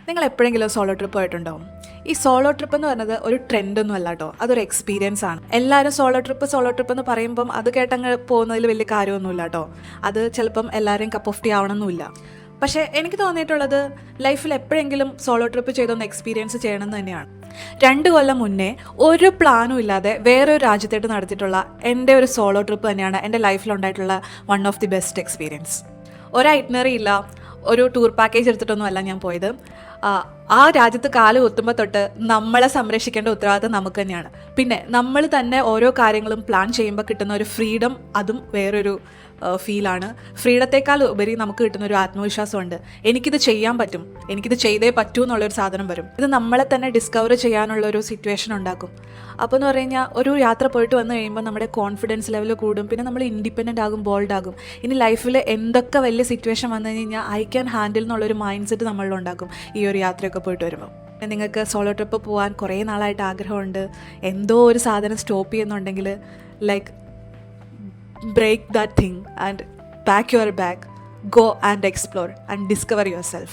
നിങ്ങൾ എപ്പോഴെങ്കിലും solo trip പോയിട്ടുണ്ടോ? ഈ സോളോ ട്രിപ്പ് എന്ന് പറയുന്നത് ഒരു ട്രെൻഡൊന്നും അല്ല കേട്ടോ, അതൊരു എക്സ്പീരിയൻസ് ആണ്. എല്ലാവരും സോളോ ട്രിപ്പ് എന്ന് പറയുമ്പം അത് കേട്ടങ്ങ് പോകുന്നതിൽ വലിയ കാര്യമൊന്നുമില്ല കേട്ടോ. അത് ചിലപ്പം എല്ലാവരെയും കപ്പ് ഓഫ് ടീ ആവണമെന്നില്ല. പക്ഷേ എനിക്ക് തോന്നിയിട്ടുള്ളത് ലൈഫിൽ എപ്പോഴെങ്കിലും സോളോ ട്രിപ്പ് ചെയ്തൊന്ന് എക്സ്പീരിയൻസ് ചെയ്യണമെന്ന് തന്നെയാണ്. 2 കൊല്ലം മുന്നേ ഒരു പ്ലാനും ഇല്ലാതെ വേറൊരു രാജ്യത്തേട്ട് നടത്തിയിട്ടുള്ള എൻ്റെ ഒരു സോളോ ട്രിപ്പ് തന്നെയാണ് എൻ്റെ ലൈഫിലുണ്ടായിട്ടുള്ള one of the best experience. ഒരു ഐറ്റിനറി ഇല്ല, ഒരു ടൂർ പാക്കേജ് എടുത്തിട്ടൊന്നും അല്ല ഞാൻ പോയത്. ആ രാജ്യത്ത് കാല് കുത്തുമ്പോൾ തൊട്ട് നമ്മളെ സംരക്ഷിക്കേണ്ട ഉത്തരവാദിത്തം നമുക്ക് തന്നെയാണ്. പിന്നെ നമ്മൾ തന്നെ ഓരോ കാര്യങ്ങളും പ്ലാൻ ചെയ്യുമ്പോൾ കിട്ടുന്ന ഒരു ഫ്രീഡം, അതും വേറൊരു ഫീലാണ്. ഫ്രീഡത്തേക്കാൾ ഉപരി നമുക്ക് കിട്ടുന്ന ഒരു ആത്മവിശ്വാസമുണ്ട്. എനിക്കിത് ചെയ്യാൻ പറ്റും, എനിക്കിത് ചെയ്തേ പറ്റൂ എന്നുള്ളൊരു സാധനം വരും. ഇത് നമ്മളെ തന്നെ ഡിസ്കവർ ചെയ്യാനുള്ളൊരു സിറ്റുവേഷൻ ഉണ്ടാക്കും. അപ്പോൾ എന്ന് പറഞ്ഞു കഴിഞ്ഞാൽ ഒരു യാത്ര പോയിട്ട് വന്നു കഴിയുമ്പോൾ നമ്മുടെ കോൺഫിഡൻസ് ലെവൽ കൂടും. പിന്നെ നമ്മൾ ഇൻഡിപെൻഡൻ്റ് ആകും, ബോൾഡ് ആകും. ഇനി ലൈഫിൽ എന്തൊക്കെ വലിയ സിറ്റുവേഷൻ വന്നു കഴിഞ്ഞാൽ ഐ ക്യാൻ ഹാൻഡിൽ എന്നുള്ളൊരു മൈൻഡ് സെറ്റ് നമ്മളിലുണ്ടാക്കും ഈ ഒരു യാത്രയൊക്കെ പോയിട്ട് വരുമ്പോൾ. നിങ്ങൾക്ക് സോളോ ട്രിപ്പ് പോകാൻ കുറേ നാളായിട്ട് ആഗ്രഹമുണ്ട്, എന്തോ ഒരു സാധനം സ്റ്റോപ്പ് ചെയ്യുന്നുണ്ടെങ്കിൽ like break that thing and pack your bag, go and explore and discover yourself.